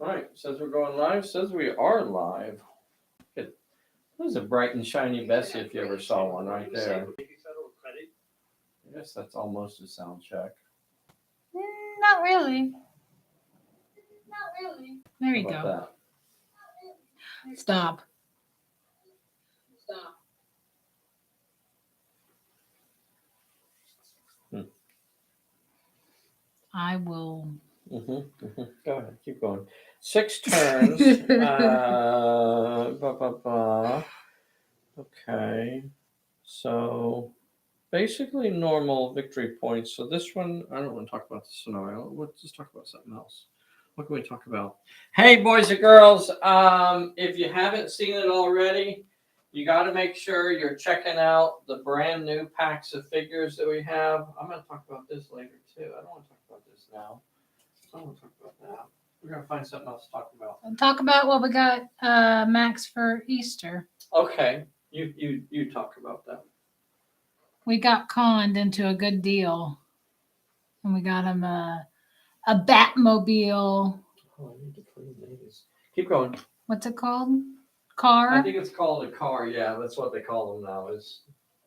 All right, says we're going live. Says we are live. It was a bright and shiny Bessie if you ever saw one right there. I guess that's almost a sound check. Not really. There you How go. about Stop. I will. Go ahead, keep going. 6 turns. Okay, so basically normal victory points. So this one, I don't want to talk about the scenario. Let's just talk about something else. What can we talk about? Hey, boys and girls, if you haven't seen it already, you got to make sure you're checking out the brand new packs of figures that we have. I'm going to talk about this later too. I don't want to talk about this now. I don't want to talk about that. We're going to find something else to talk about. Talk about what we got, Max, for Easter. Okay, you talk about that. We got conned into a good deal, and we got him a Batmobile. Oh, I need to clean these. Keep going. What's it called? Car. I think it's called a car. Yeah, that's what they call them now. Is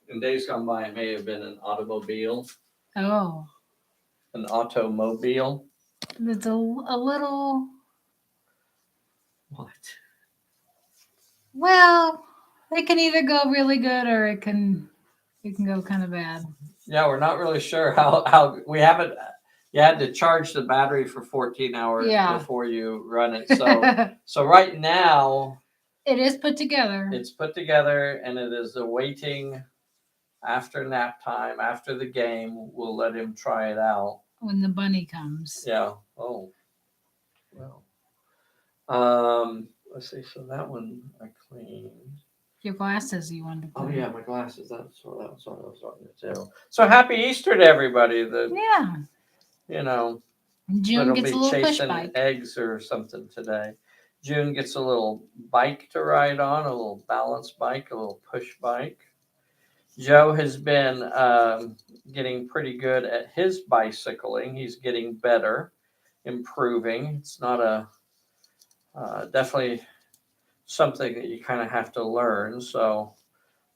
in days gone by, it may have been an automobile. Oh. An automobile. It's a little. What? Well, it can either go really good or it can go kind of bad. Yeah, we're not really sure how we haven't. You had to charge the battery for 14 hours before you run it. So right now it is put together. It's put together, and it is awaiting after nap time, after the game. We'll let him try it out when the bunny comes. Yeah. Oh. Well. Let's see. So that one I cleaned. Your glasses you wanted to clean. Oh yeah, my glasses. That's what I was on it too. So happy Easter to everybody. You know, June gets a little push bike. Eggs or something today. June gets a little bike to ride on, a little balance bike, a little push bike. Joe has been getting pretty good at his bicycling. He's getting better, improving. It's not definitely something that you kind of have to learn. So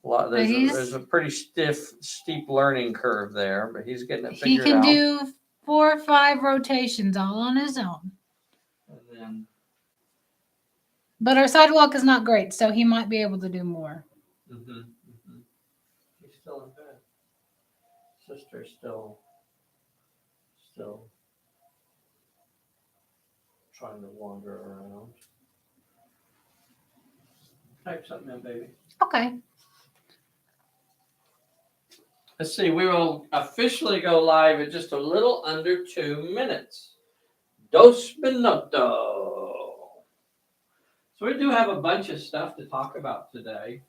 there's a pretty steep learning curve there, but he's getting it figured out. He can do 4 or 5 rotations all on his own. And then, but our sidewalk is not great, so he might be able to do more. He's still in bed. Sister's still trying to wander around. Type something in, baby. Okay. Let's see. We will officially go live in just a little under 2 minutes. 2 minutos. So we do have a bunch of stuff to talk about today.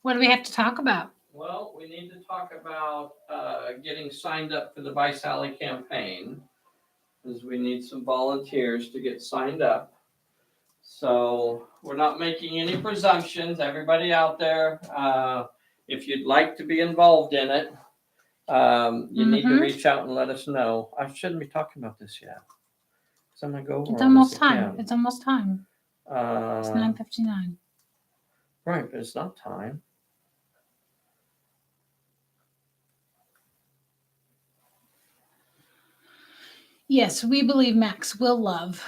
What do we have to talk about? Well, we need to talk about getting signed up for the Buy Sally campaign, because we need some volunteers to get signed up. So we're not making any presumptions. Everybody out there, if you'd like to be involved in it, you need to reach out and let us know. I shouldn't be talking about this yet. So I'm gonna go over. It's almost time. It's almost time. It's 9:59. Right, but it's not time. Yes, we believe Max will love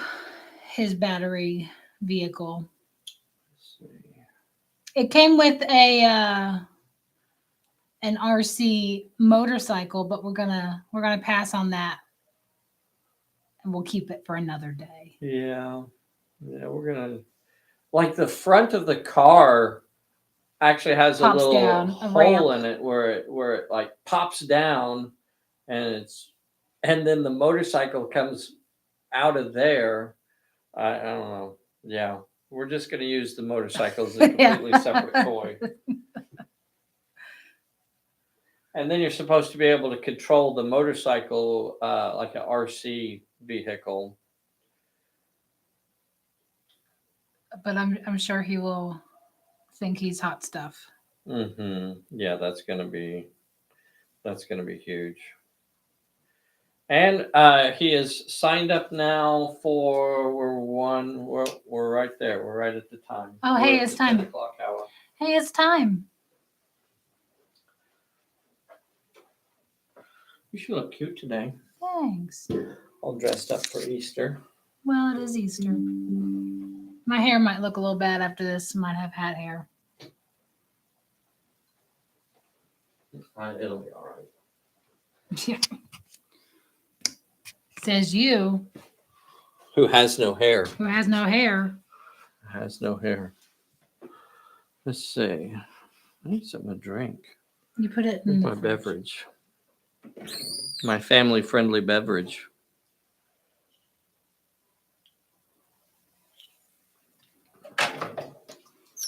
his battery vehicle. It came with an RC motorcycle, but we're gonna pass on that, and we'll keep it for another day. Yeah, we're gonna, like, the front of the car actually has a little hole in it where it like pops down, and then the motorcycle comes out of there. I don't know. Yeah, we're just gonna use the motorcycle as a completely separate toy. And then you're supposed to be able to control the motorcycle like an RC vehicle. But I'm sure he will think he's hot stuff. Yeah, that's gonna be huge. And he is signed up now for we're right there. We're right at the time. Oh, We're hey, at it's the 10 time. o'clock hour. Hey, it's time. You should look cute today. Thanks. All dressed up for Easter. Well, it is Easter. My hair might look a little bad after this. Might have hat hair. It'll be all right. Yeah. Says you, Who has no hair? who has no hair. Has no hair. Let's see. I need something to drink. You put it Where's in my beverage? My family-friendly beverage.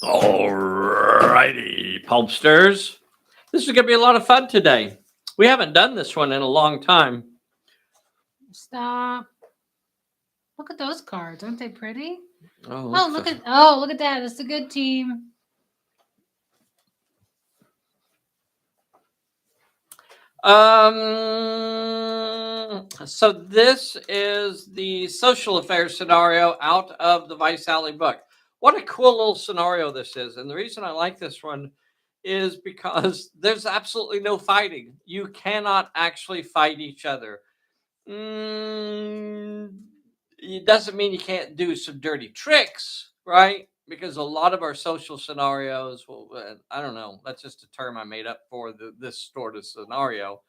All righty, Pulpsters. This is going to be a lot of fun today. We haven't done this one in a long time. Stop. Look at those cards. Aren't they pretty? Oh, look at that. It's a good team. So this is the social affairs scenario out of the Vice Alley book. What a cool little scenario this is. And the reason I like this one is because there's absolutely no fighting. You cannot actually fight each other. It doesn't mean you can't do some dirty tricks, right? Because a lot of our social scenarios, well, I don't know, that's just a term I made up for this sort of scenario,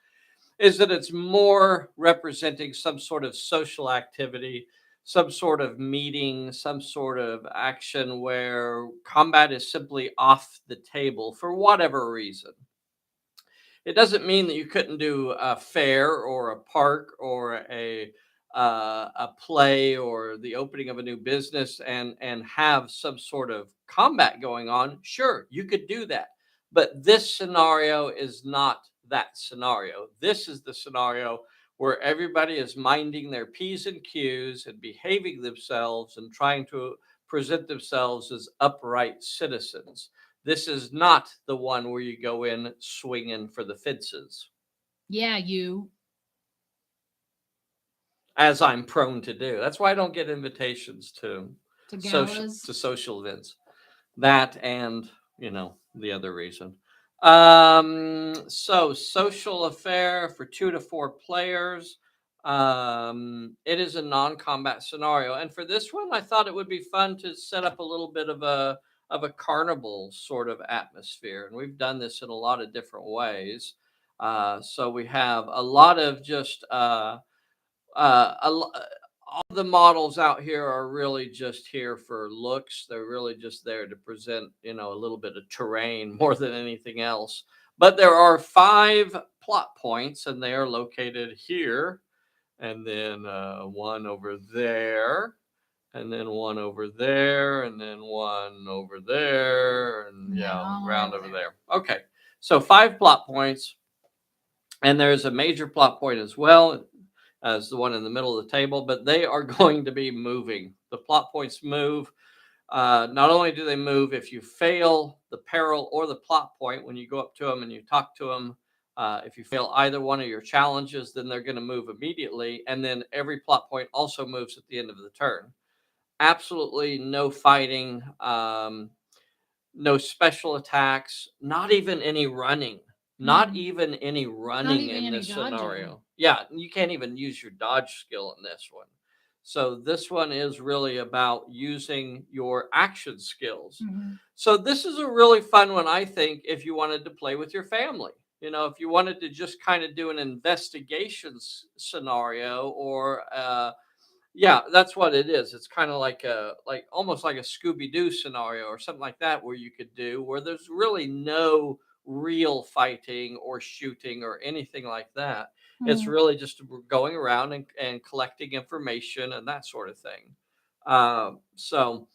is that it's more representing some sort of social activity, some sort of meeting, some sort of action where combat is simply off the table for whatever reason. It doesn't mean that you couldn't do a fair or a park or a play or the opening of a new business and have some sort of combat going on. Sure, you could do that, but this scenario is not that scenario. This is the scenario where everybody is minding their p's and q's and behaving themselves and trying to present themselves as upright citizens. This is not the one where you go in swinging for the fences, Yeah, you. as I'm prone to do. That's why I don't get invitations to galas. social events. That and, the other reason. So social affair for 2 to 4 players. It is a non-combat scenario, and for this one, I thought it would be fun to set up a little bit of a carnival sort of atmosphere, and we've done this in a lot of different ways. So we have a lot of just all the models out here are really just here for looks. They're really just there to present, a little bit of terrain more than anything else. But there are 5 plot points, and they are located here, and then one over there, and then one over there, and then one over there, and round over there. Okay, so 5 plot points, and there's a major plot point as well as the one in the middle of the table, but they are going to be moving. The plot points move. Not only do they move, if you fail the peril or the plot point when you go up to them and you talk to them, if you fail either one of your challenges, then they're going to move immediately. And then every plot point also moves at the end of the turn. Absolutely no fighting, no special attacks, not even any running. Not even any running in this scenario. Yeah, you can't even use your dodge skill in this one. So this one is really about using your action skills. So this is a really fun one, I think, if you wanted to play with your family. If you wanted to just kind of do an investigation scenario, or yeah, that's what it is. It's kind of like almost like a Scooby-Doo scenario or something like that, where you could do where there's really no real fighting or shooting or anything like that. It's really just going around and collecting information and that sort of thing. So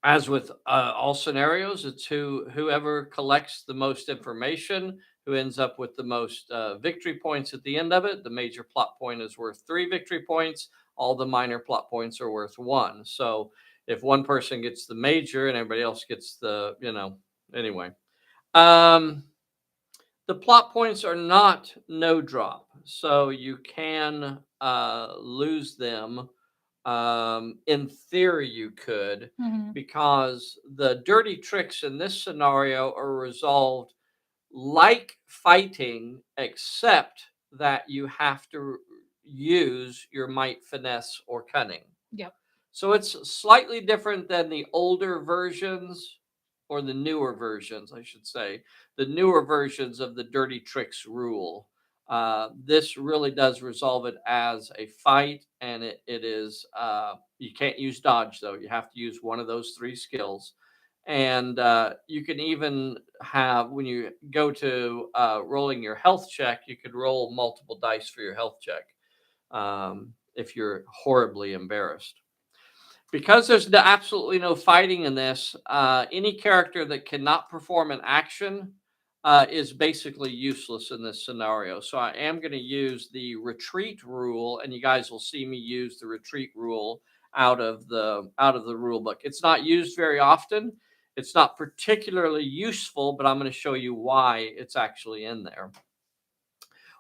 as with all scenarios, it's whoever collects the most information who ends up with the most victory points at the end of it. The major plot point is worth 3 victory points. All the minor plot points are worth 1. So if one person gets the major and everybody else gets the, anyway. The plot points are not no drop, so you can lose them. In theory, you could, Hmm. because the dirty tricks in this scenario are resolved like fighting, except that you have to use your might, finesse, or cunning. Yep. So it's slightly different than the older versions, or the newer versions, I should say, the newer versions of the dirty tricks rule. This really does resolve it as a fight, and it is, you can't use dodge though. You have to use one of those three skills. And you can even have, when you go to rolling your health check, you could roll multiple dice for your health check, if you're horribly embarrassed. Because there's absolutely no fighting in this, any character that cannot perform an action is basically useless in this scenario. So I am going to use the retreat rule, and you guys will see me use the retreat rule out of the rule book. It's not used very often. It's not particularly useful, but I'm going to show you why it's actually in there.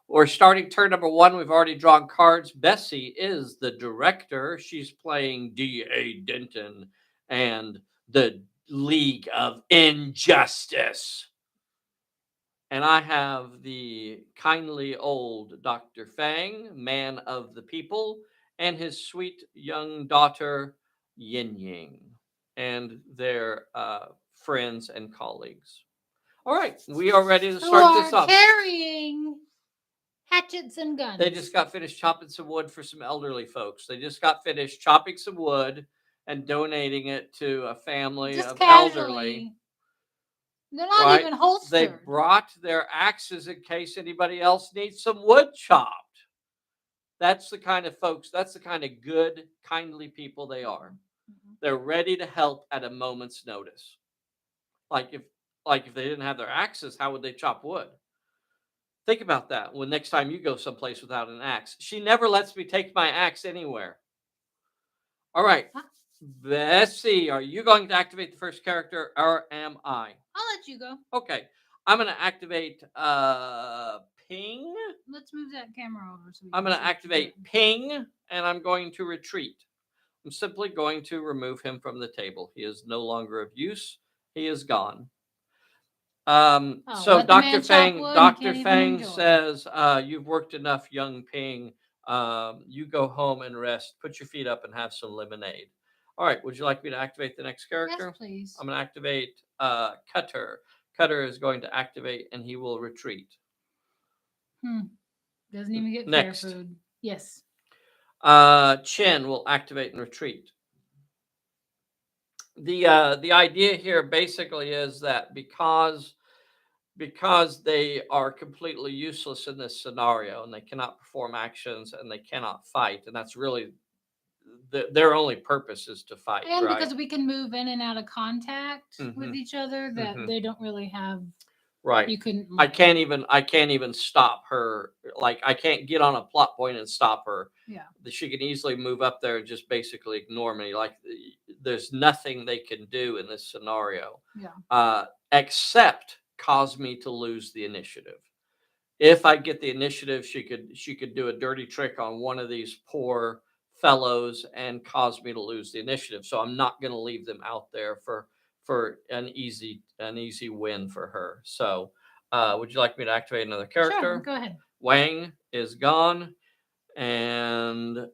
We're starting turn number one. We've already drawn cards. Bessie is the director. She's playing D.A. Denton and the League of Injustice. And I have the kindly old Dr. Fang, man of the people, and his sweet young daughter, Yin Ying, and their friends and colleagues. All right, we are ready to Who start this are off. carrying hatchets and guns. They just got finished chopping some wood for some elderly folks. They just got finished chopping some wood and donating it to a family just of casually. elderly. They're not Right? even They holstered. brought their axes in case anybody else needs some wood chopped. That's the kind of folks, that's the kind of good, kindly people they are. They're ready to help at a moment's notice. Like if they didn't have their axes, how would they chop wood? Think about that when next time you go someplace without an axe. She never lets me take my axe anywhere. All right. Huh? Bessie, are you going to activate the first character, or am I? I'll let you go. Okay. I'm going to activate Ping. Let's move that camera over. So I'm going to activate Ping, and I'm going to retreat. I'm simply going to remove him from the table. He is no longer of use. He is gone. So Dr. Fang says, you've worked enough, young Ping. You go home and rest. Put your feet up and have some lemonade. All right. Would you like me to activate the next character? Yes, please. I'm going to activate Cutter. Cutter is going to activate, and he will retreat. Doesn't even get next fair food. Yes. Chen will activate and retreat. The idea here basically is that because they are completely useless in this scenario, and they cannot perform actions, and they cannot fight, and that's really their only purpose is to fight, and right? because we can move in and out of contact with each other, that they don't really have. Right. You couldn't. I can't even stop her. Like, I can't get on a plot point and stop her. Yeah. She can easily move up there and just basically ignore me. Like, there's nothing they can do in this scenario. Yeah. Except cause me to lose the initiative. If I get the initiative, she could do a dirty trick on one of these poor fellows and cause me to lose the initiative. So I'm not going to leave them out there for an easy win for her. So would you like me to activate another character? Sure, go ahead. Wang is gone. And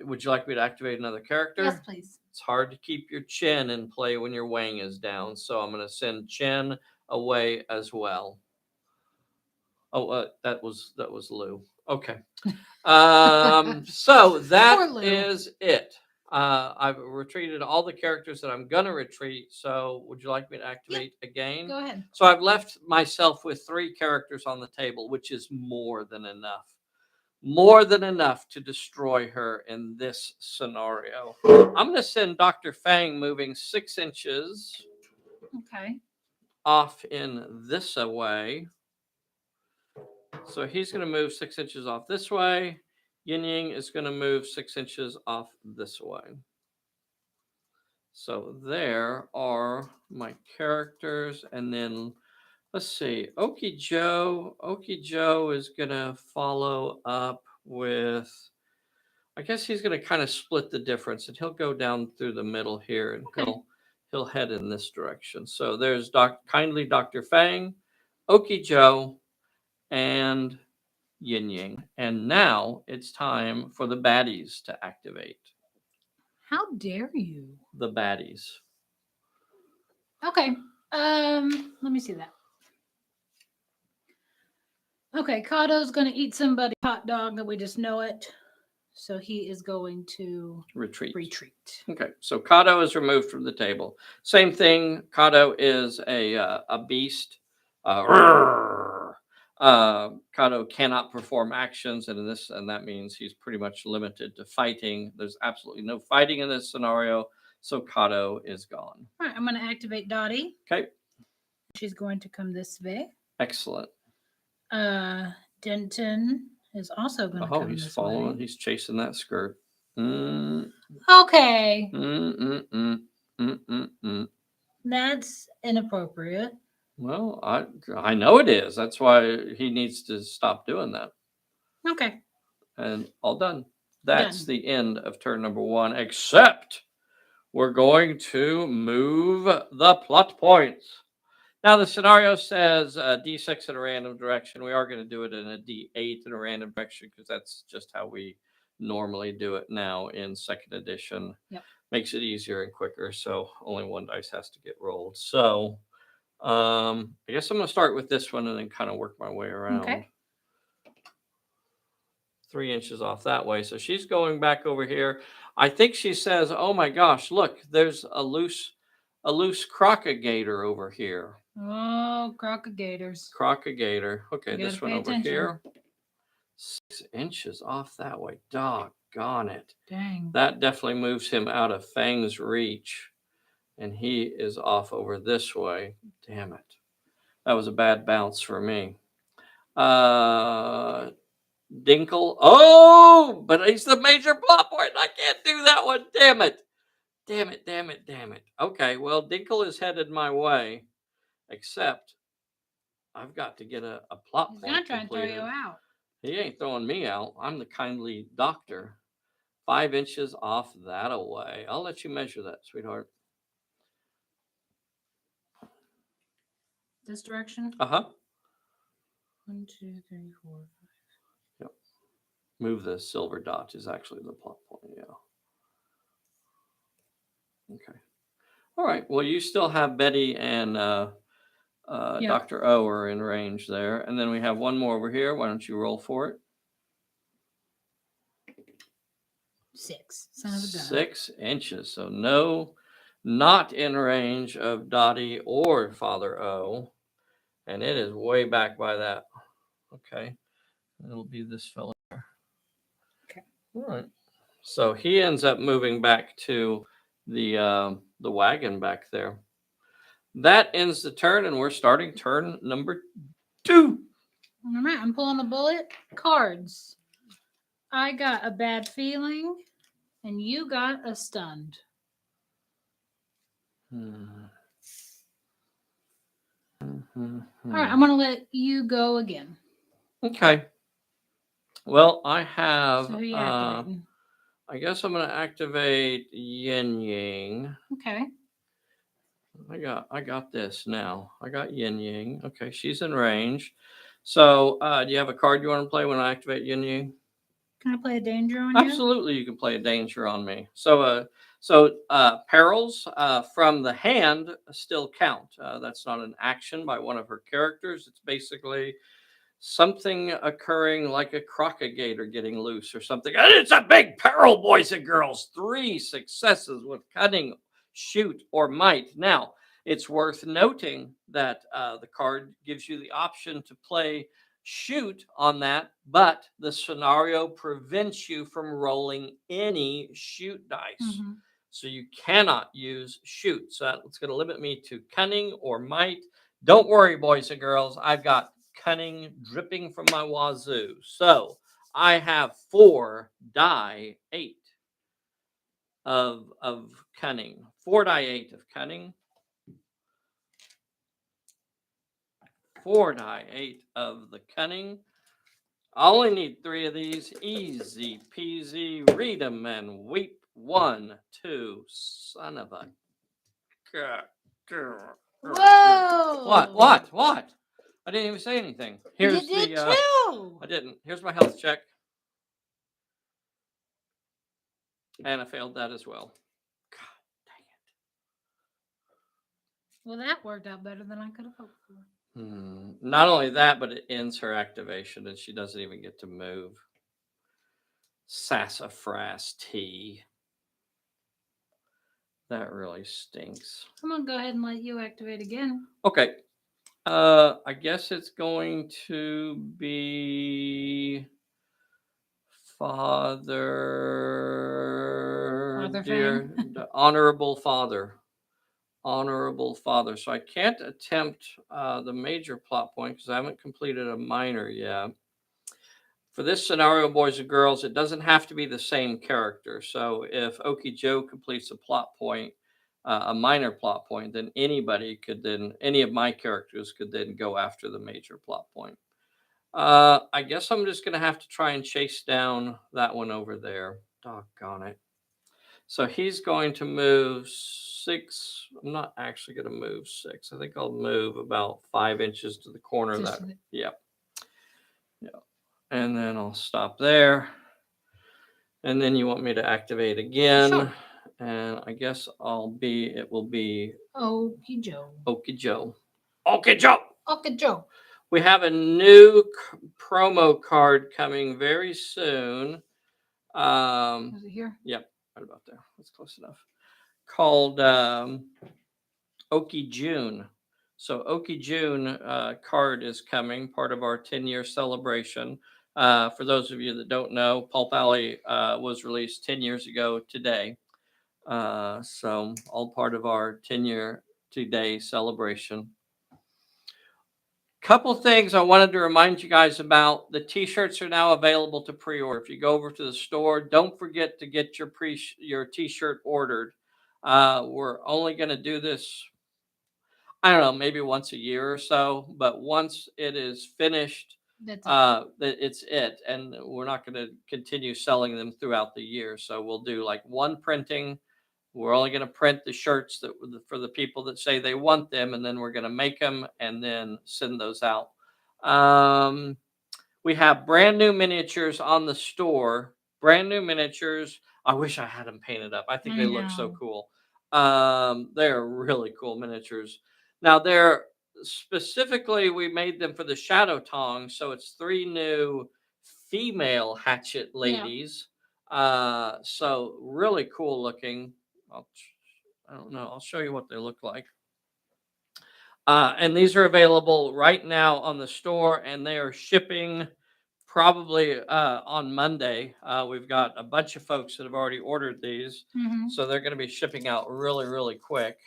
would you like me to activate another character? Yes, please. It's hard to keep your Chen in play when your Wang is down, so I'm going to send Chen away as well. Oh, that was Lou. Okay. So that is it. I've retreated all the characters that I'm gonna retreat. So would you like me to activate again? Go ahead. So I've left myself with 3 characters on the table, which is more than enough. More than enough to destroy her in this scenario. I'm gonna send Dr. Fang moving 6 inches. Okay. Off in this way. So he's going to move 6 inches off this way. Yin Yang is going to move 6 inches off this way. So there are my characters. And then Let's see. Okie Joe. Okie Joe is gonna follow up with. I guess he's gonna kind of split the difference, and he'll go down through the middle here, and Okay. he'll head in this direction. So there's kindly Dr. Fang, Okie Joe, and Yin Yang. And now it's time for the baddies to activate. How dare you? The baddies. Okay. Let me see that. Okay, Kato's gonna eat somebody's hot dog that we just know it. So he is going to Retreat. retreat. Okay, so Kato is removed from the table. Same thing. Kato is a beast. Kato cannot perform actions, and that means he's pretty much limited to fighting. There's absolutely no fighting in this scenario, so Kato is gone. All right, I'm going to activate Dottie. Okay. She's going to come this way. Excellent. Denton is also going to come he's this following. way. He's chasing that skirt. Okay. That's inappropriate. Well, I know it is. That's why he needs to stop doing that. Okay. And all done. That's the end of turn number 1, except we're going to move the plot points. Now, the scenario says D6 in a random direction. We are going to do it in a D8 in a random direction because that's just how we normally do it now in 2nd edition. Yep. Makes it easier and quicker, so only one dice has to get rolled. So I guess I'm going to start with this one and then kind of work my way around. Okay. 3 inches off that way. So she's going back over here. I think she says, "Oh my gosh, look, there's a loose crocagator over here." Oh, crocogators. Crocagator. Okay, this one over here. 6 inches off that way. Doggone it. Dang. That definitely moves him out of Fang's reach. And he is off over this way. Damn it. That was a bad bounce for me. Dinkle. Oh, but he's the major plot point. I can't do that one. Damn it. Okay, well, Dinkle is headed my way, except I've got to get a plot He's point going to try completed. and throw you out. He ain't throwing me out. I'm the kindly doctor. 5 inches off that away. I'll let you measure that, sweetheart. This direction? 1, 2, 3, 4, 5. Yep. Move the silver dot is actually the plot point, yeah. Okay. All right. Well, you still have Betty and Yep. Dr. O are in range there. And then we have one more over here. Why don't you roll for it? 6. Son of a gun. 6 inches. So not in range of Dottie or Father O. And it is way back by that. Okay. It'll be this fella there. Okay. All right. So he ends up moving back to the wagon back there. That ends the turn, and we're starting turn number 2. All right, I'm pulling the bullet cards. I got a bad feeling, and you got a stunned. All right, I'm going to let you go again. Okay. Well, I have. So who are you activating? I guess I'm going to activate Yin Yang. Okay. I got this now. I got Yin Yang. Okay, she's in range. So, do you have a card you want to play when I activate Yin Yang? Can I play a danger on you? Absolutely, you can play a danger on me. So, perils from the hand still count. That's not an action by one of her characters. It's basically something occurring like a crocagator getting loose or something. And it's a big peril, boys and girls. 3 successes with cunning, shoot, or might. Now, it's worth noting that the card gives you the option to play shoot on that, but the scenario prevents you from rolling any shoot dice. Mm-hmm. So you cannot use shoot. So it's going to limit me to cunning or might. Don't worry, boys and girls. I've got cunning dripping from my wazoo. So I have 4 die 8 of cunning. 4 die 8 of cunning. 4 die, 8 of the cunning. I only need 3 of these. Easy peasy. Read 'em and weep. 1, 2. Son of a. Whoa! What? I didn't even say anything. Here's you did the. too. I didn't. Here's my health check. And I failed that as well. God dang it. Well, that worked out better than I could have hoped for. Not only that, but it ends her activation and she doesn't even get to move. Sassafras tea. That really stinks. I'm gonna go ahead and let you activate again. Okay. I guess it's going to be Father, dear, honorable Father. Honorable Father. So I can't attempt the major plot point because I haven't completed a minor yet. For this scenario, boys and girls, it doesn't have to be the same character. So if Okie Joe completes a plot point, a minor plot point, then any of my characters could then go after the major plot point. I guess I'm just going to have to try and chase down that one over there. Doggone it. So he's going to move 6. I'm not actually going to move 6. I think I'll move about 5 inches to the corner of that. Yep. And then I'll stop there. And then you want me to activate again. Sure. And I guess it will be Okie Joe. Okie Joe. Okie Joe. Okie Joe. We have a new promo card coming very soon. Is it here? Yep, right about there. That's close enough. Called Okie June. So Okie June card is coming, part of our 10-year celebration. For those of you that don't know, Pulp Alley was released 10 years ago today. So all part of our 10-year today celebration. Couple things I wanted to remind you guys about. The t-shirts are now available to pre-order. If you go over to the store, don't forget to get your t-shirt ordered. We're only going to do this, I don't know, maybe once a year or so, but once it is finished, it's it. And we're not going to continue selling them throughout the year. So we'll do like one printing. We're only going to print the shirts for the people that say they want them, and then we're going to make them and then send those out. We have brand new miniatures on the store. Brand new miniatures. I wish I had them painted up. I think they look so cool. They're really cool miniatures. Now, we made them for the Shadow Tong, so it's 3 new female hatchet ladies. Yeah. So really cool looking. I don't know. I'll show you what they look like. And these are available right now on the store, and they are shipping probably on Monday. We've got a bunch of folks that have already ordered these, so they're going to be shipping out really, really quick.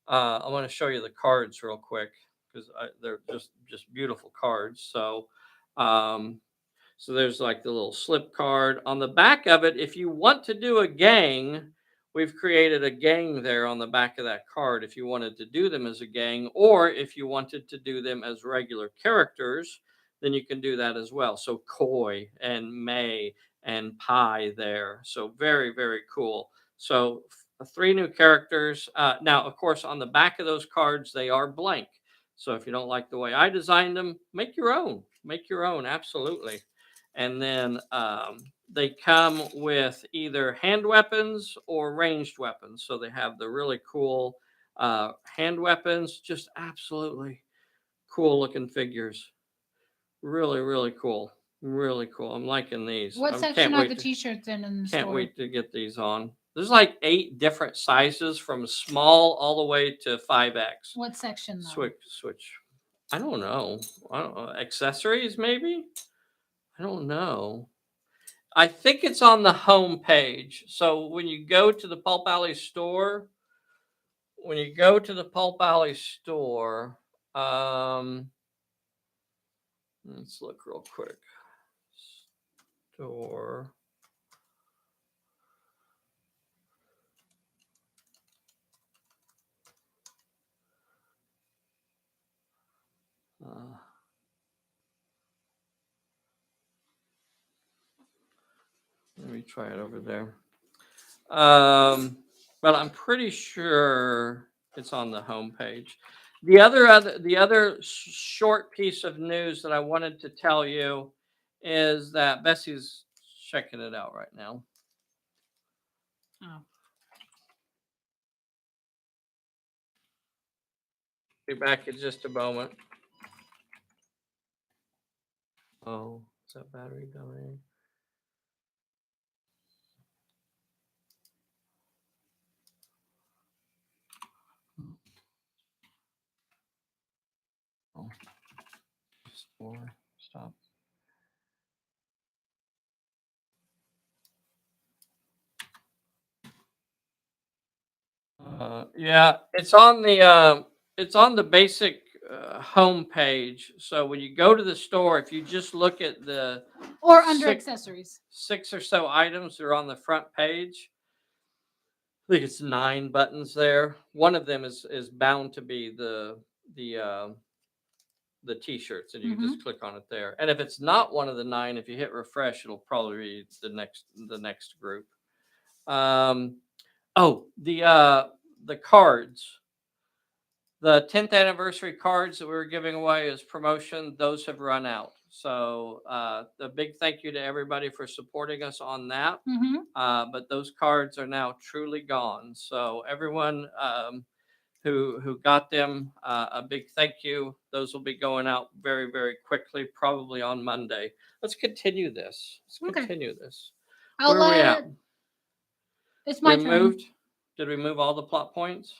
I want to show you the cards real quick because they're just beautiful cards. So there's like the little slip card on the back of it. If you want to do a gang, we've created a gang there on the back of that card. If you wanted to do them as a gang, or if you wanted to do them as regular characters, then you can do that as well. So Koi and May and Pi there. So very, very cool. So 3 new characters. Now, of course, on the back of those cards, they are blank. So if you don't like the way I designed them, make your own. Make your own. Absolutely. And then they come with either hand weapons or ranged weapons. So they have the really cool hand weapons, just absolutely cool looking figures. Really, really cool. Really cool. I'm liking these. What section are the t-shirts in the store? Can't wait to get these on. There's like 8 different sizes from small all the way to 5X. What section though? Switch. I don't know. Accessories maybe? I don't know. I think it's on the home page. So when you go to the Pulp Alley store, let's look real quick. Store. me try it over there. But I'm pretty sure it's on the homepage. The other short piece of news that I wanted to tell you is that Bessie's checking it out right now. Oh. Be back in just a moment. Oh, is that battery dying? Oh, stop. Yeah, it's on the basic home page. So when you go to the store, if you just look at the Or under accessories, 6 or so items that are on the front page, I think it's 9 buttons there. One of them is bound to be the t-shirts, and you can just click on it there. And if it's not one of the 9, if you hit refresh, it'll probably be the next group. The cards. The 10th anniversary cards that we were giving away as promotion, those have run out. So a big thank you to everybody for supporting us on that. But those cards are now truly gone. So everyone who got them, a big thank you. Those will be going out very, very quickly, probably on Monday. Let's continue this. Where are we at? It's my turn. Did we move all the plot points?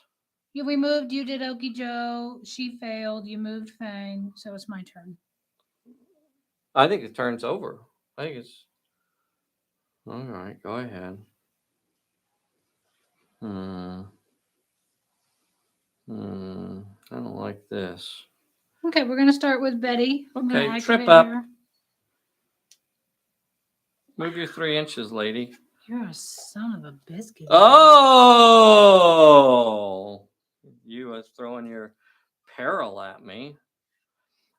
We moved. You did Okie Joe. She failed. You moved Fang. So it's my turn. I think the turn's over. I think it's all right. Go ahead. I don't like this. Okay, we're gonna start with Betty. Okay, trip up. Move your 3 inches, lady. You're a son of a biscuit. Oh, you was throwing your peril at me.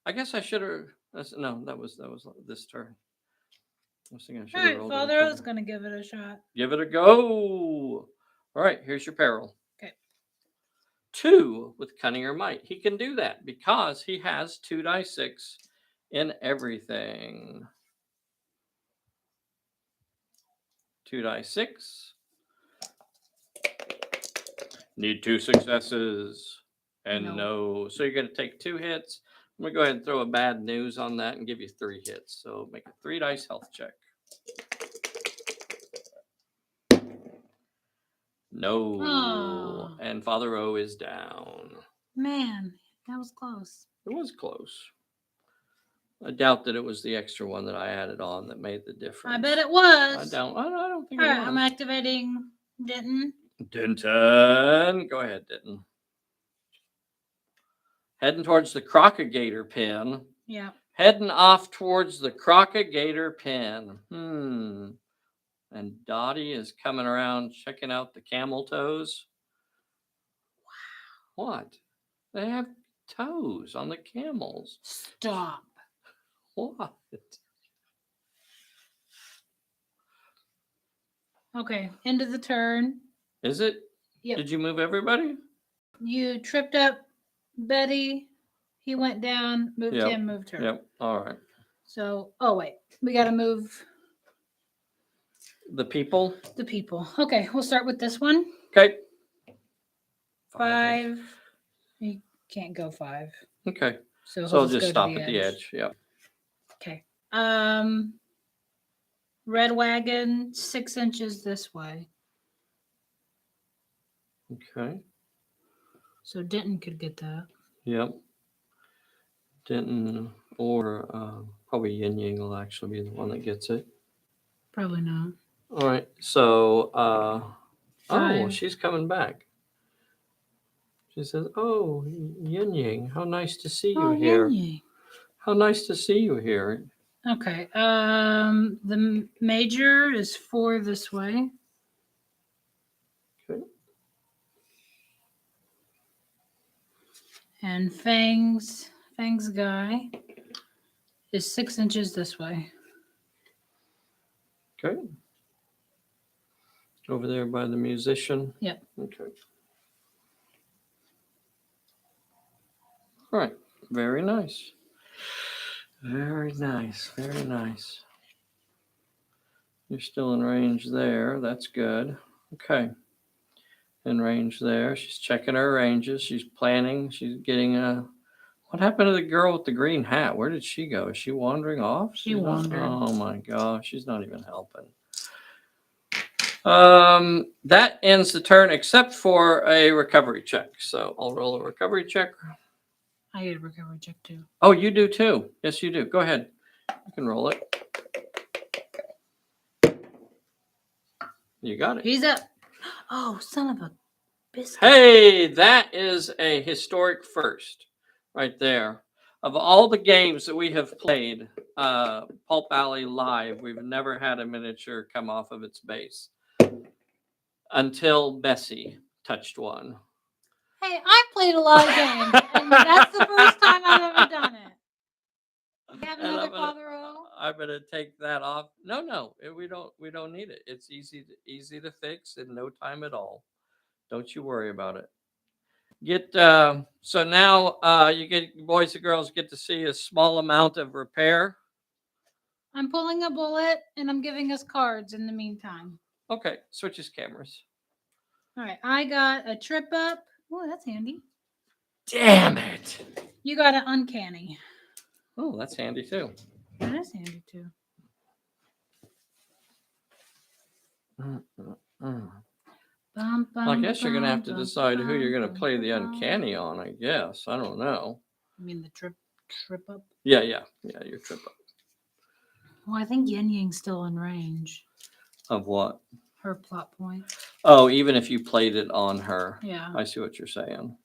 I guess I should have. No, that was this turn. I was thinking I should have rolled. All right, Father, I was gonna give it a shot. Give it a go. All right, here's your peril. Okay. 2 with cunning or might. He can do that because he has 2 dice 6 in everything. 2 dice 6. Need 2 successes. And no. So you're going to take 2 hits. I'm going to go ahead and throw a bad news on that and give you 3 hits. So make a 3 dice health check. No. Oh. And Father O is down. Man, that was close. It was close. I doubt that it was the extra one that I added on that made the difference. I bet it was. I don't think All it right, was. I'm activating Denton. Go ahead, Denton. Heading towards the Crocagator pen. Yeah. Heading off towards the Crocagator pen. And Dottie is coming around checking out the camel toes. Wow. What? They have toes on the camels. Stop. What? Okay, end of the turn. Is it? Yep. Did you move everybody? You tripped up Betty. He went down, moved him, moved her. Yep. All right. So, wait. We got to move the people. The people. Okay, we'll start with this one. Okay. 5. You can't go 5. Okay. So I'll just stop at the edge. Yep. Okay. Red wagon, 6 inches this way. Okay. So Denton could get that. Yep. Denton or probably Yin Yang will actually be the one that gets it. Probably not. All right. So, she's coming back. She says, "Oh, Yin Yang, how nice to see you here. Yin Yang. How nice to see you here." Okay. The major is 4 this way. Okay. And Fang's guy is 6 inches this way. Okay. Over there by the musician. Yep. Okay. All right. Very nice. Very nice. Very nice. You're still in range there. That's good. Okay. In range there. She's checking her ranges. She's planning. She's getting a. What happened to the girl with the green hat? Where did she go? Is she wandering off? She She's not. wandered. Oh my gosh. She's not even helping. That ends the turn except for a recovery check. So I'll roll a recovery check. I get a recovery check too. Oh, you do too. Yes, you do. Go ahead. You can roll it. You got it. He's up. Oh, son of a biscuit. Hey, that is a historic first right there. Of all the games that we have played, Pulp Alley Live, we've never had a miniature come off of its base until Bessie touched one. Hey, I played a lot of games, and that's the first time I've ever done it. You have And another I'm gonna- Father O? I'm gonna take that off. No, we don't need it. It's easy to fix in no time at all. Don't you worry about it. So now you get boys and girls get to see a small amount of repair. I'm pulling a bullet, and I'm giving us cards in the meantime. Okay, switches cameras. All right, I got a trip up. Oh, that's handy. Damn it! You got an uncanny. Oh, that's handy too. That is handy too. Mm. Bum, Well, I bum, guess you're gonna have to bum, decide who you're gonna bum, play the bum. uncanny on. I guess I don't know. I mean the trip up. Yeah. Your trip up Well, I think Yin Yang's still in range. of what? Her plot point. Oh, even if you played it on her. Yeah. I see what you're saying.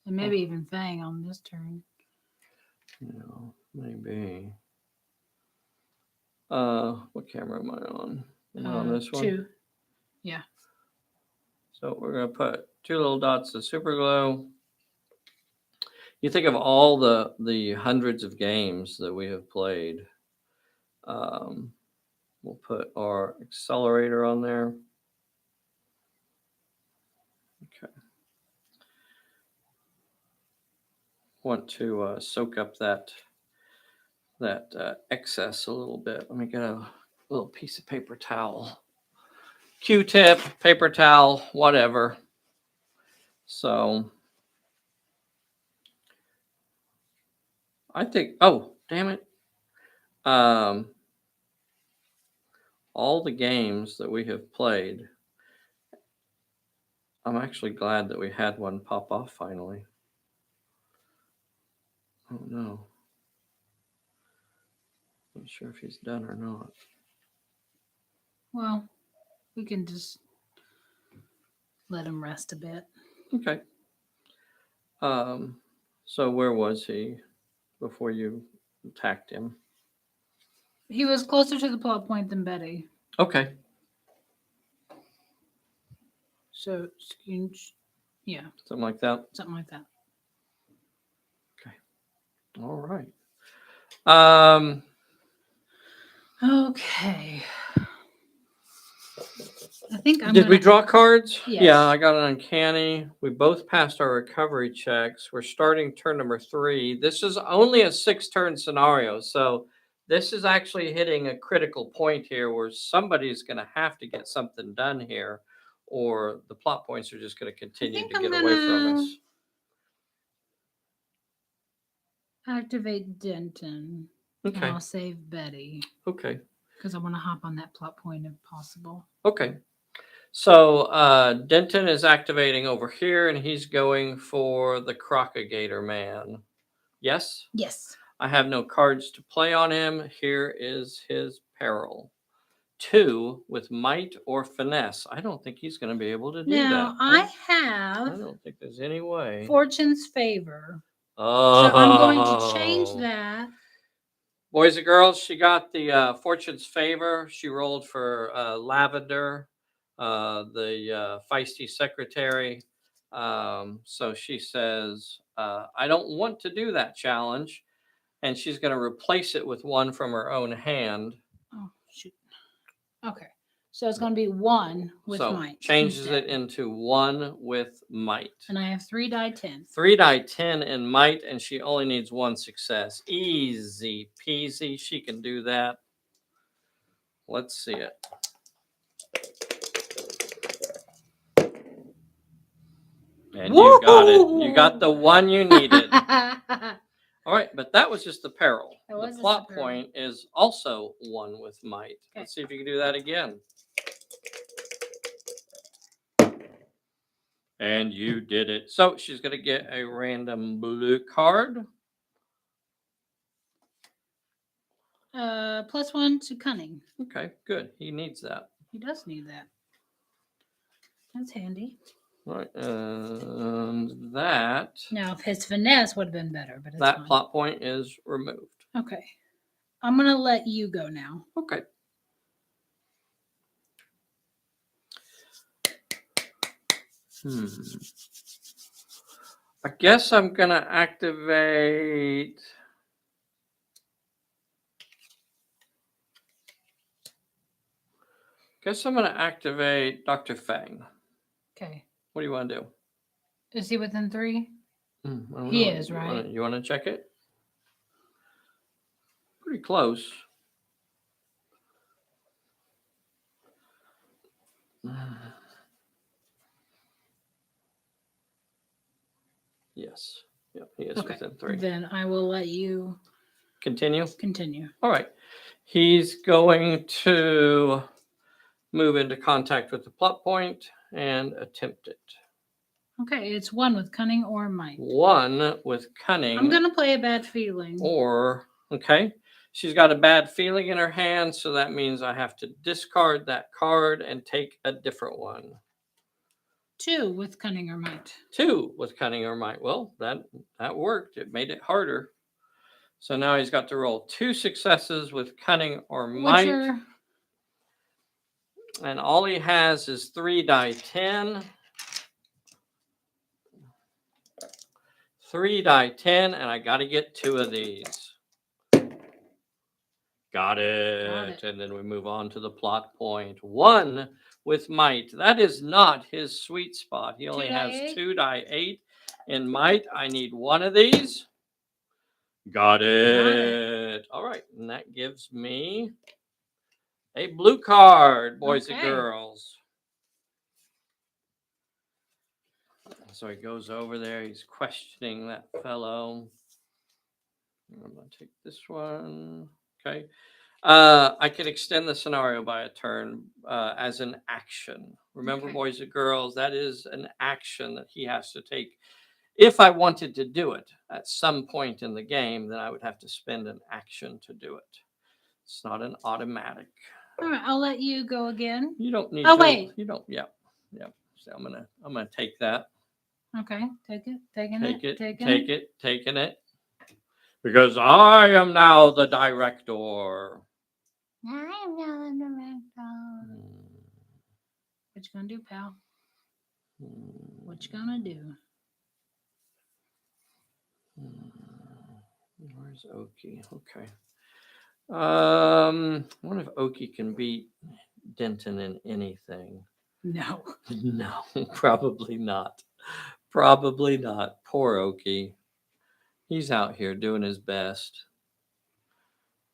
And maybe even Fang on this turn. Maybe. What camera am I on? Am I on this one? 2. Yeah. So we're gonna put 2 little dots of super glue. You think of all the hundreds of games that we have played. We'll put our accelerator on there. Okay. Want to soak up that excess a little bit. Let me get a little piece of paper towel, Q-tip, paper towel, whatever. So I think. Oh, damn it! All the games that we have played. I'm actually glad that we had one pop off finally. Oh no. Not sure if he's done or not. Well, we can just let him rest a bit. Okay. So where was he before you attacked him? He was closer to the plot point than Betty. Okay. So, yeah, Something like that. something like that. All right. Okay. I think Did we draw cards? Yes. Yeah, I got an uncanny. We both passed our recovery checks. We're starting turn number 3. This is only a 6-turn scenario, so this is actually hitting a critical point here where somebody's going to have to get something done here, or the plot points are just going to continue to get away from us. Activate Denton. Okay. And I'll save Betty. Okay. Because I want to hop on that plot point if possible. Okay. So Denton is activating over here, and he's going for the Crocagator man. Yes? Yes. I have no cards to play on him. Here is his peril. 2 with might or finesse. I don't think he's going to be able to do now, that. I don't think there's any way. Fortune's Favor. Oh. So I'm going to change that. Boys and girls, she got the Fortune's Favor. She rolled for Lavender, the feisty secretary. So she says, I don't want to do that challenge. And she's going to replace it with one from her own hand. Oh, shoot. Okay. So it's going to be 1 with So might. changes instead. it into 1 with might. And I have 3 die 10. 3 die 10 in might, and she only needs 1 success. Easy peasy. She can do that. Let's see it. And you got it. You got the one you needed. All right, but that was just the peril. The plot point is also 1 with might. Okay. Let's see if you can do that again. And you did it. So she's going to get a random blue card. +1 to cunning. Okay, good. He needs that. He does need that. That's handy. All right, and that. Now, if his finesse would have been better, but it's that fine. plot point is removed. Okay, I'm gonna let you go now. Okay. I guess I'm gonna activate. Guess I'm gonna activate Dr. Fang. Okay. What do you want to do? Is he within 3? He is, right? You want to check it? Pretty close. Yes. Yep, he is within 3. Then I will let you continue. All right. He's going to move into contact with the plot point and attempt it. Okay, it's 1 with cunning or might. 1 with cunning. I'm gonna play a bad feeling. Or, okay. She's got a bad feeling in her hand, so that means I have to discard that card and take a different one. 2 with cunning or might. 2 with cunning or might. Well, that worked. It made it harder. So now he's got to roll 2 successes with cunning or might. And all he has is 3 die 10. 3 die 10, and I got to get 2 of these. Got it. And then we move on to the plot point. 1 with might. That is not his sweet spot. He only has 2 die 8 in might. I need 1 of these. Got it. All right. And that gives me a blue card, boys and girls. So he goes over there. He's questioning that fellow. I'm going to take this one. Okay. I can extend the scenario by a turn as an action. Remember, boys and girls, that is an action that he has to take. If I wanted to do it at some point in the game, then I would have to spend an action to do it. It's not an automatic. All right, I'll let you go again. You don't need. Wait. You don't. Yep. So I'm gonna take that. Okay, take it. Taking it. Because I am now the director. I'm now the director. What you gonna do, pal? What you gonna do? Where's Oki? Okay. I wonder if Oki can beat Denton in anything. No. No, probably not. Probably not. Poor Oki. He's out here doing his best.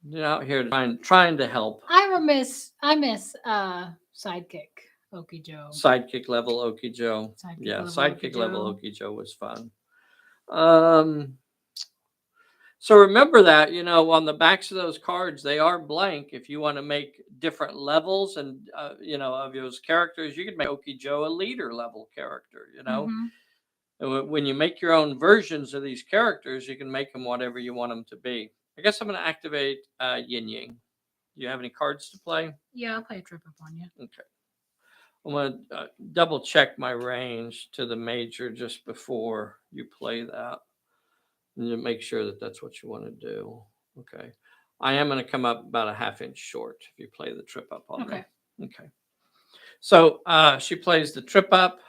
He's out here trying to help. I miss sidekick Oki Joe. Sidekick level Oki Joe. Sidekick level Oki Joe was fun. So remember that, on the backs of those cards, they are blank. If you want to make different levels and, of those characters, you could make Oki Joe a leader level character, And when you make your own versions of these characters, you can make them whatever you want them to be. I guess I'm going to activate Yin Yang. Do you have any cards to play? Yeah, I'll play a trip up on you. Okay. I'm going to double check my range to the major just before you play that. And you make sure that that's what you want to do. Okay. I am going to come up about a ½ inch short if you play the trip up on me. Okay. So she plays the trip up.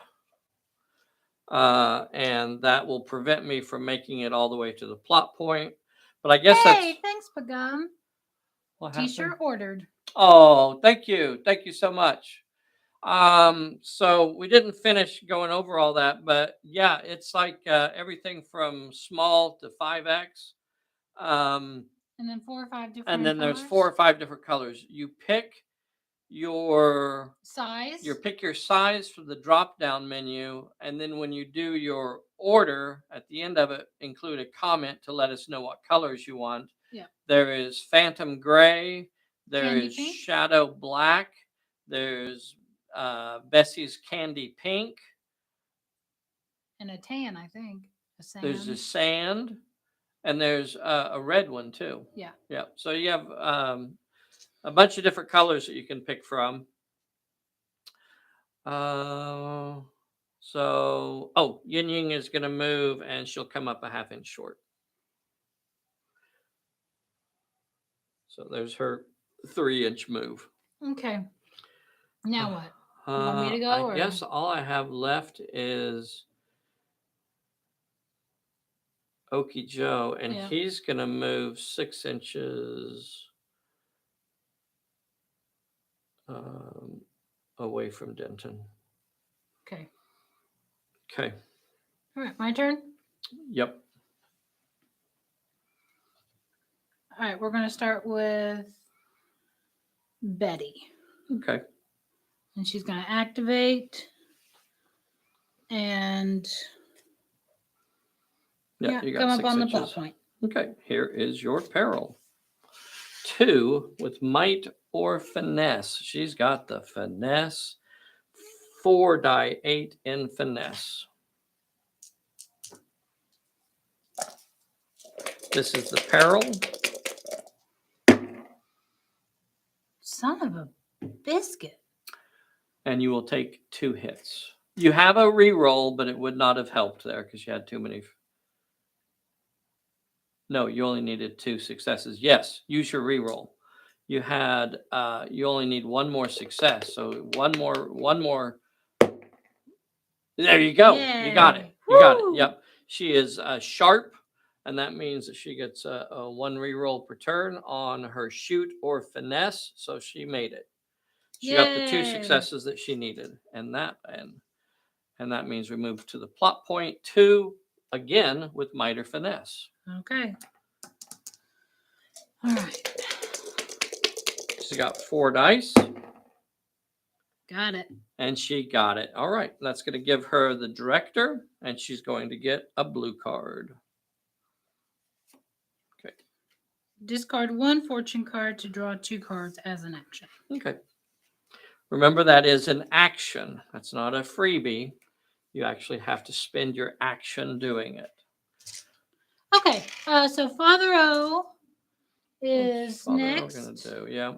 And that will prevent me from making it all the way to the plot point. But I guess Hey, thanks, Pagam. What T-shirt ordered. Oh, thank you. Thank you so much. So we didn't finish going over all that, but yeah, it's like everything from small to 5X. Um, And then 4 or 5 and different then there's 4 or 5 different colors. You pick your size. pick your size for the drop down menu, and then when you do your order at the end of it, include a comment to let us know what colors you want. Yeah. There is Phantom Gray, there Candy is pink. Shadow Black, there's Bessie's Candy Pink, And a tan, I think. A sand. there's a sand, and there's a red one too. Yeah. Yeah. So you have a bunch of different colors that you can pick from. Yin Ying is going to move and she'll come up a half inch short. So there's her 3-inch move. Okay. Now what? You want me to go? I guess all I have left is Okie Joe, and he's going to move 6 inches away from Denton. Okay. Okay. All right, my turn? Yep. All right, we're going to start with Betty. Okay. And she's going to activate. And you got come 6 up on inches. the plot point. Okay, here is your peril. 2 with might or finesse. She's got the finesse. 4 die 8 in finesse. This is the peril. Son of a biscuit. And you will take 2 hits. You have a reroll, but it would not have helped there because you had too many. No, you only needed 2 successes. Yes, use your reroll. You had you only need 1 more success. So one more. There you go. Yay. You got it. You got it. Yep. She is sharp, and that means that she gets a 1 reroll per turn on her shoot or finesse. So she made it. She got the 2 successes that she needed, and that means we move to the plot point 2 again with might or finesse. Okay. All right. She got 4 dice. Got it. And she got it. All right. That's going to give her the director, and she's going to get a blue card. Okay. Discard 1 fortune card to draw 2 cards as an action. Okay. Remember, that is an action. That's not a freebie. You actually have to spend your action doing it. Okay. So Father O is Father next. O gonna do, yeah.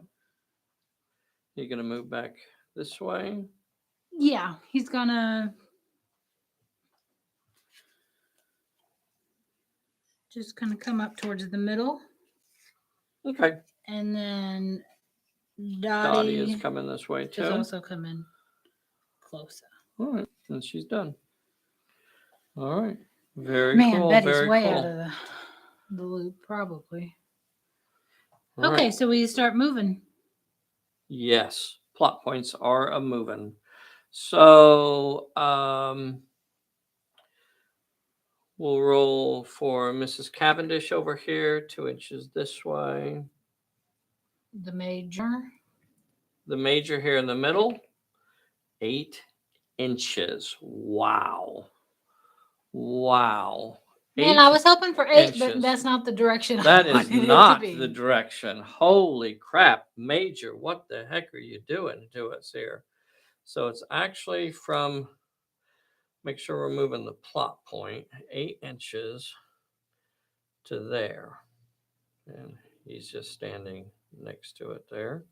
You're gonna move back this way. Yeah, he's gonna just gonna come up towards the middle. Okay. And then Dottie is coming this way too. Is also coming closer. All right, and she's done. All right, very Man, cool. Betty's very way cool. out of the loop, probably. All okay, right. So we start moving. Yes, plot points are a moving. So we'll roll for Mrs. Cavendish over here, 2 inches this way. The major. The major here in the middle, 8 inches. Wow. Wow. Man, I was hoping for 8, but that's not the direction. That is not the direction. Holy crap. Major, what the heck are you doing to us here? So it's actually from, make sure we're moving the plot point, 8 inches to there. And he's just standing next to it there.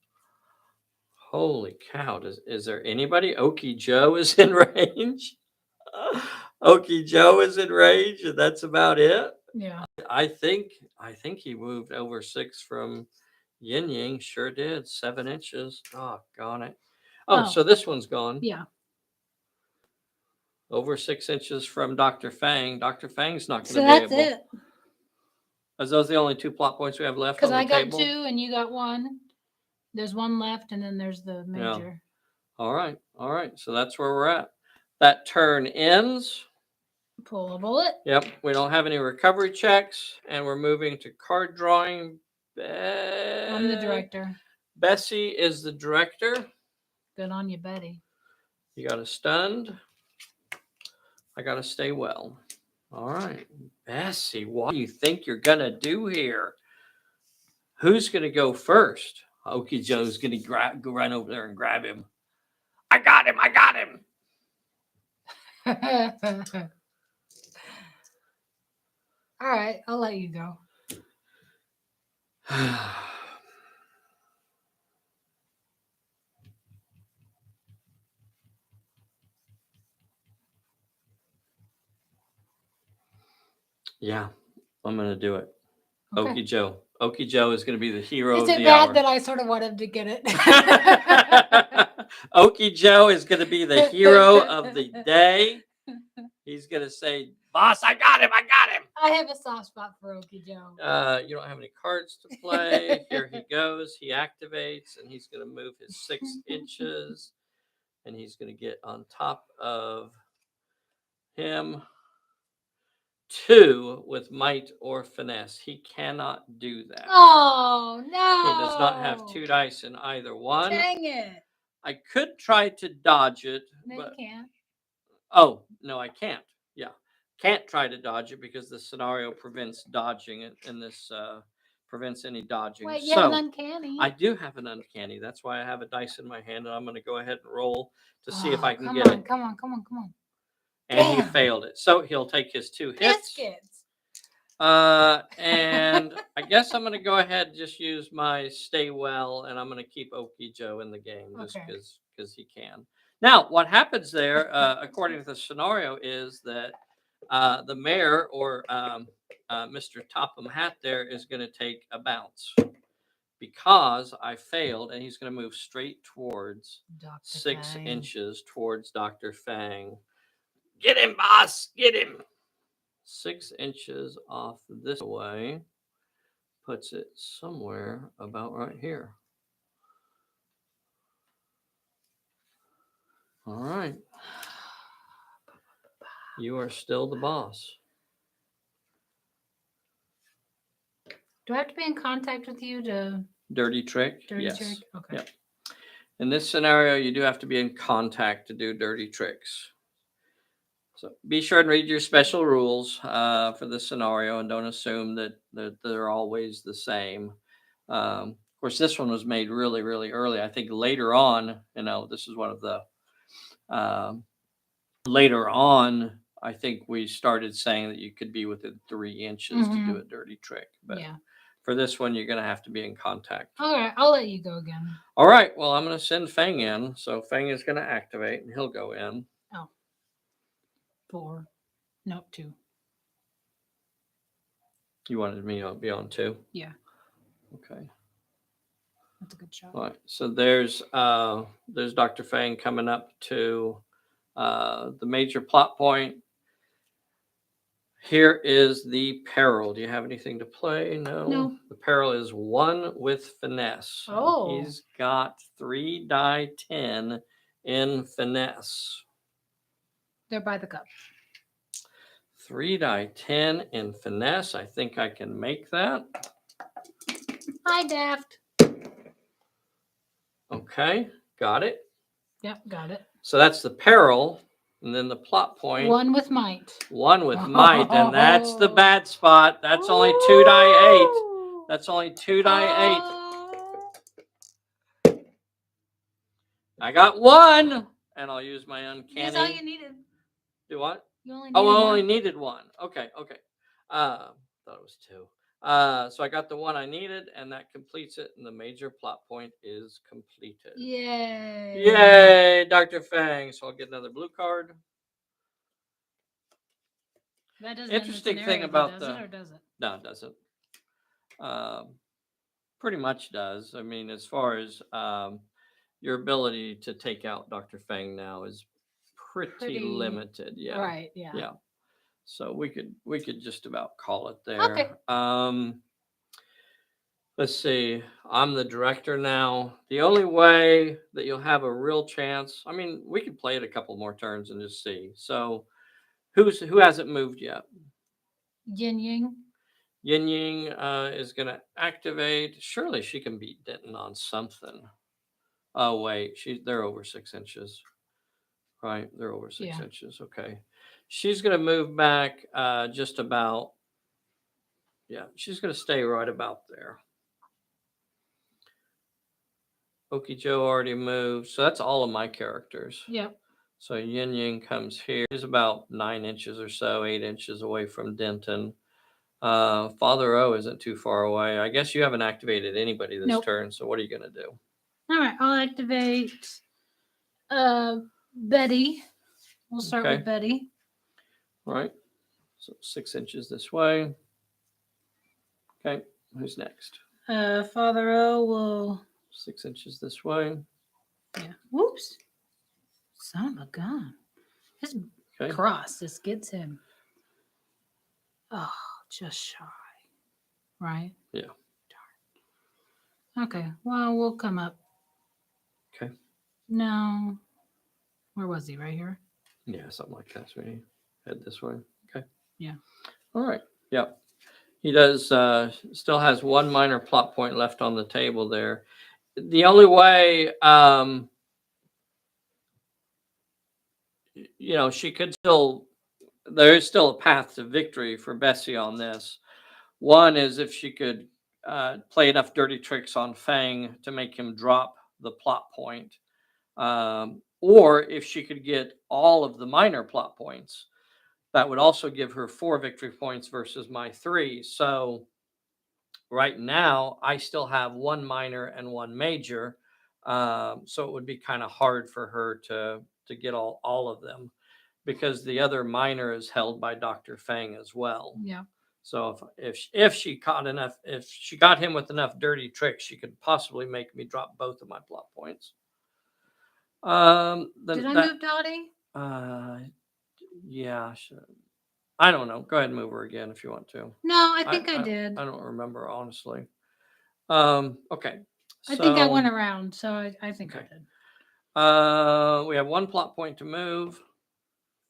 Holy cow. Is there anybody? Okie Joe is in range. Okie Joe is in range, and that's about it. Yeah. I think he moved over 6 from Yin Yang. Sure did. 7 inches. Oh, gone it. Oh, so this one's gone. Yeah. Over 6 inches from Dr. Fang. Dr. Fang's not going to be able. So that's it. Are those the only 2 plot points we have left on the table? Because I got 2 and you got 1. There's one left, and then there's the major. All right. All right. So that's where we're at. That turn ends. Pull a bullet. Yep. We don't have any recovery checks, and we're moving to card drawing. I'm the director. Bessie is the director. Good on you, Betty. You got a stunned. I got to stay well. All right. Bessie, what do you think you're going to do here? Who's going to go first? Okie Joe's going to go run over there and grab him. I got him. I got him. All right. I'll let you go. Yeah, I'm going to do it. Okay. Okie Joe. Okie Joe is going to be the hero Is of it the bad hour. that I sort of wanted to get it? Okie Joe is going to be the hero of the day. He's going to say, boss, I got him. I got him. I have a soft spot for Okie Joe. You don't have any cards to play. Here he goes. He activates, and he's going to move his 6 inches, and he's going to get on top of him. 2 with might or finesse. He cannot do that. Oh, no. He does not have 2 dice in either one. Dang it. I could try to dodge it. No, but... you can't. Oh, no, I can't. Yeah. Can't try to dodge it because the scenario prevents dodging it, and this prevents any dodging. Wait, you have an uncanny. I do have an uncanny. That's why I have a dice in my hand, and I'm going to go ahead and roll to see if I can get it. Come on. And he failed it. So he'll take his 2 hits. Biscuits. And I guess I'm going to go ahead and just use my stay well, and I'm going to keep Okie Joe in the game just because he can. Now, what happens there, according to the scenario, is that the mayor or Mr. Topham Hat there is going to take a bounce because I failed, and he's going to move straight towards Dr. 6 Fang. inches towards Dr. Fang. Get him, boss! Get him! 6 inches off this way puts it somewhere about right here. All right. You are still the boss. Do I have to be in contact with you to... Dirty trick? Dirty yes. trick? Okay. Yep. In this scenario, you do have to be in contact to do dirty tricks. So be sure and read your special rules for this scenario, and don't assume that they're always the same. Of course, this one was made really, really early. I think later on, this is one of the later on, I think we started saying that you could be within 3 inches to do a dirty trick. But for this one, you're going to have to be in contact. All right, I'll let you go again. All right. Well, I'm going to send Fang in. So Fang is going to activate, and he'll go in. Oh. 4. Nope, 2. You wanted me to be on 2? Yeah. Okay. That's a good shot. All right. So there's Dr. Fang coming up to the major plot point. Here is the peril. Do you have anything to play? No. The peril is 1 with finesse. Oh. He's got 3 die 10 in finesse. They're by the cup. 3 die 10 in finesse. I think I can make that. Hi, Daft. Okay, got it. Yep, got it. So that's the peril, and then the plot point. 1 with might. 1 with might, and that's the bad spot. That's only 2 die 8. That's only 2 die 8. I got 1, and I'll use my uncanny. That's all you needed. Do what? You only needed I only needed 1. Okay. Thought it was 2. So I got the 1 I needed, and that completes it, and the major plot point is completed. Yay, Dr. Fang. So I'll get another blue card. That doesn't Interesting thing about does it or does it? No, it doesn't. Pretty much does. I mean, as far as your ability to take out Dr. Fang now is pretty limited. Yeah. Right. Yeah. Yeah. So we could just about call it there. Okay. Let's see. I'm the director now. The only way that you'll have a real chance, I mean, we could play it a couple more turns and just see. So, who hasn't moved yet? Yin Yang. Yin Ying is going to activate. Surely she can beat Denton on something. Oh wait, they're over 6 inches, right? They're over six Yeah. inches. Okay, she's going to move back just about. Yeah, she's going to stay right about there. Okie Joe already moved, so that's all of my characters. Yep. So Yin Yang comes here. She's about 9 inches or so, 8 inches away from Denton. Father O isn't too far away. I guess you haven't activated anybody this Nope. turn, so what are you going to do? All right, I'll activate Betty. We'll start Okay. with Betty. All right. So 6 inches this way. Okay. Who's next? Father O will. 6 inches this way. Yeah. Whoops. Son of a gun. His Okay. cross just gets him. Oh, just shy. Right? Yeah. Darn. Okay. Well, we'll come up. Okay. No. Where was he? Right here? Yeah, something like that. So we head this way. Okay. Yeah. All right. Yep. He does still has one minor plot point left on the table there. The only way she could still, there is still a path to victory for Bessie on this. One is if she could play enough dirty tricks on Fang to make him drop the plot point, or if she could get all of the minor plot points, that would also give her 4 victory points versus my 3. So right now, I still have 1 minor and 1 major, so it would be kind of hard for her to get all of them, because the other minor is held by Dr. Fang as well. Yeah. So if she got him with enough dirty tricks, she could possibly make me drop both of my plot points. Did I move Dottie? Yeah, I don't know. Go ahead and move her again if you want to. No, I think I did. I don't remember, honestly. Okay. I think I went around, so I think Okay. I did. We have 1 plot point to move.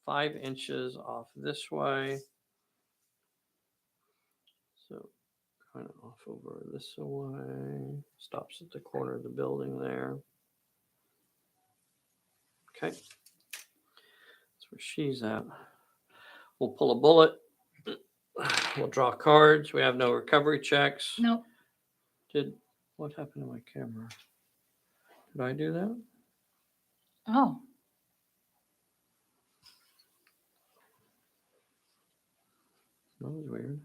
5 inches off this way. So kind of off over this way. Stops at the corner of the building there. Okay. That's where she's at. We'll pull a bullet. We'll draw cards. We have no recovery checks. Nope. What happened to my camera? Did I do that? Oh. That was weird.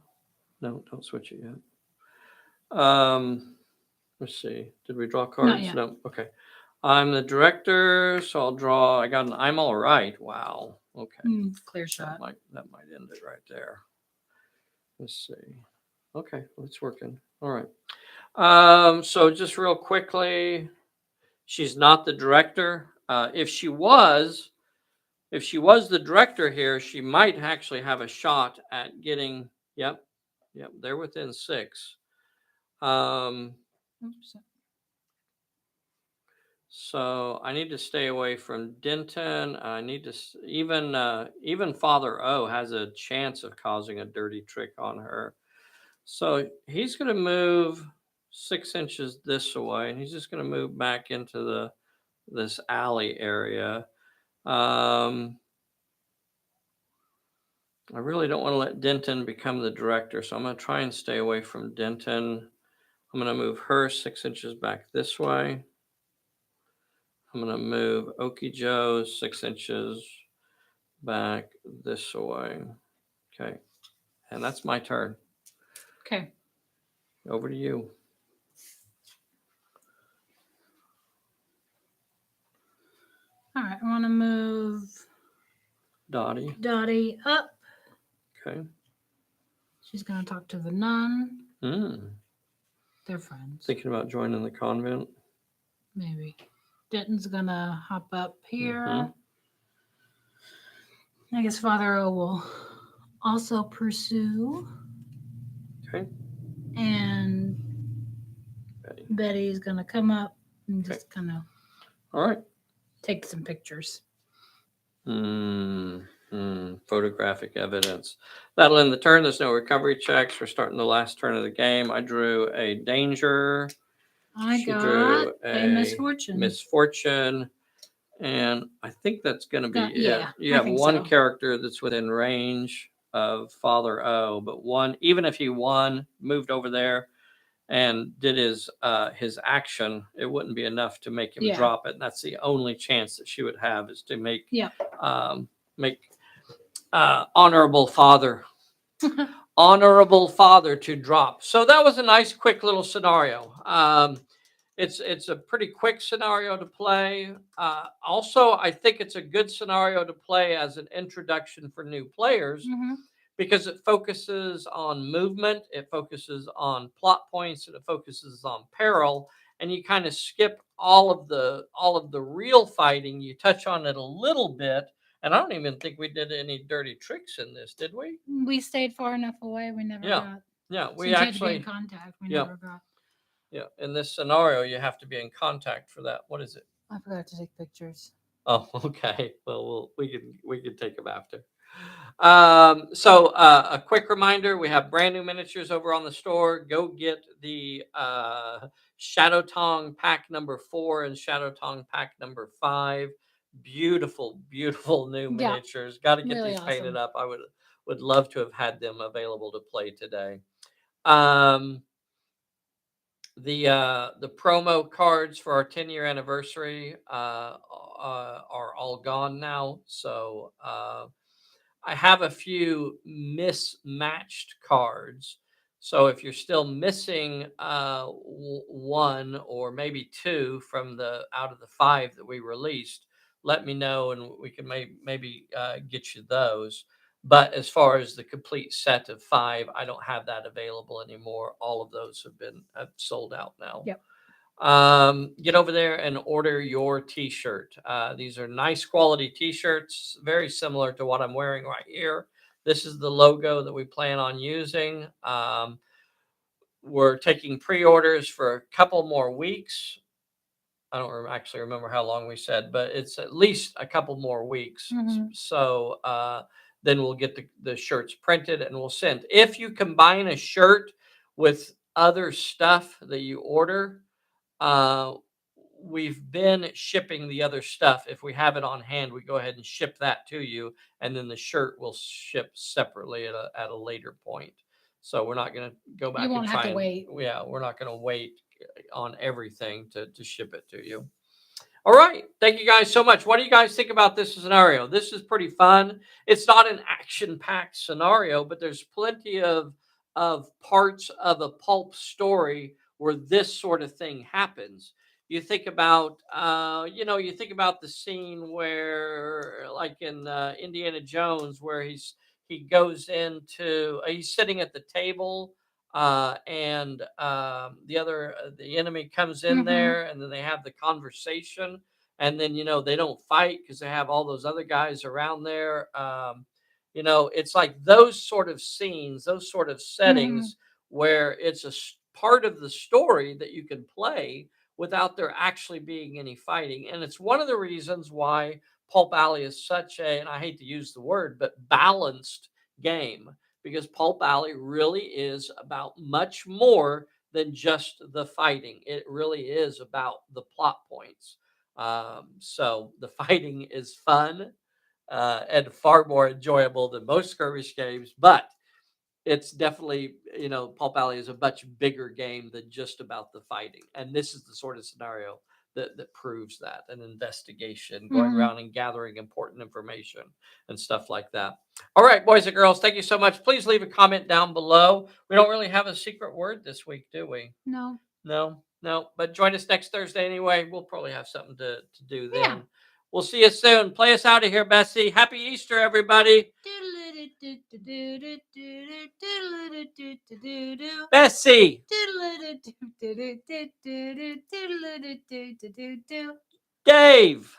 No, don't switch it yet. Let's see. Did we draw cards? Not yet. No. Okay. I'm the director, so I'll draw. I got an I'm all right. Wow. Okay. Clear shot. That might end it right there. Let's see. Okay, it's working. All right. So just real quickly, she's not the director. If she was the director here, she might actually have a shot at getting. Yep. They're within 6. Oops. So I need to stay away from Denton. I need to even Father O has a chance of causing a dirty trick on her. So he's going to move 6 inches this way, and he's just going to move back into this alley area. I really don't want to let Denton become the director, so I'm going to try and stay away from Denton. I'm going to move her 6 inches back this way. I'm going to move Okie Joe 6 inches back this way. Okay. And that's my turn. Okay. Over to you. All right. I want to move Dottie up. Okay. She's going to talk to the nun. They're friends. Thinking about joining the convent? Maybe. Denton's going to hop up here. I guess Father O will also pursue. Okay. And Betty's gonna come up and Okay. just kind of All right. take some pictures. Photographic evidence. That'll end the turn. There's no recovery checks. We're starting the last turn of the game. I drew a danger. I She got drew a misfortune. misfortune. And I think that's going to be it. Yeah, You I have think one so. character that's within range of Father O, but one, even if he won, moved over there and did his action, it wouldn't be enough to make him Yeah. drop it. And that's the only chance that she would have, is to make Yep. make honorable father honorable father to drop. So that was a nice, quick little scenario. It's a pretty quick scenario to play. Also, I think it's a good scenario to play as an introduction for new players, Hmm. because it focuses on movement, it focuses on plot points, and it focuses on peril. And you kind of skip all of the real fighting. You touch on it a little bit, and I don't even think we did any dirty tricks in this, did we? We stayed far enough away. We never Yeah, got. yeah. We Since you had to be in actually, contact, we yeah, never got. yeah. In this scenario, you have to be in contact for that. What is it? I forgot to take pictures. Oh, okay. Well, we can take them after. A quick reminder: we have brand new miniatures over on the store. Go get the Shadow Tong pack number 4 and Shadow Tong pack number 5. Beautiful, beautiful new Yeah, miniatures. Got to get really these painted awesome. up. I would love to have had them available to play today. Um, the promo cards for our 10-year anniversary are all gone now. So I have a few mismatched cards. So if you're still missing one or maybe two from the out of the 5 that we released, let me know and we can maybe get you those. But as far as the complete set of 5, I don't have that available anymore. All of those have sold out now. Yep. Get over there and order your t-shirt. These are nice quality t-shirts, very similar to what I'm wearing right here. This is the logo that we plan on using. We're taking pre-orders for a couple more weeks. I don't actually remember how long we said, but it's at least a couple more weeks. Hmm. So then we'll get the shirts printed and we'll send. If you combine a shirt with other stuff that you order, uh, we've been shipping the other stuff. If we have it on hand, we go ahead and ship that to you, and then the shirt will ship separately at a later point. So we're not going to go You back and won't have try to and wait. yeah, we're not going to wait on everything to ship it to you. All right. Thank you guys so much. What do you guys think about this scenario? This is pretty fun. It's not an action-packed scenario, but there's plenty of parts of a pulp story where this sort of thing happens. You think about you think about the scene where, like in Indiana Jones, where he goes into he's sitting at the table, and the enemy comes in Hmm. there, and then they have the conversation, and then they don't fight because they have all those other guys around there. It's like those sort of scenes, those sort of Hmm. settings where it's part of the story that you can play without there actually being any fighting. And it's one of the reasons why Pulp Alley is such a, and I hate to use the word, but balanced game, because Pulp Alley really is about much more than just the fighting. It really is about the plot points. So the fighting is fun and far more enjoyable than most skirmish games, but it's definitely, Pulp Alley is a much bigger game than just about the fighting. And this is the sort of scenario that proves that, an investigation, going Hmm. around and gathering important information and stuff like that. All right, boys and girls, thank you so much. Please leave a comment down below. We don't really have a secret word this week, do we? No. No, no. But join us next Thursday anyway. We'll probably have something to do Yeah. then. We'll see you soon. Play us out of here, Bessie. Happy Easter, everybody. Bessie. Dave.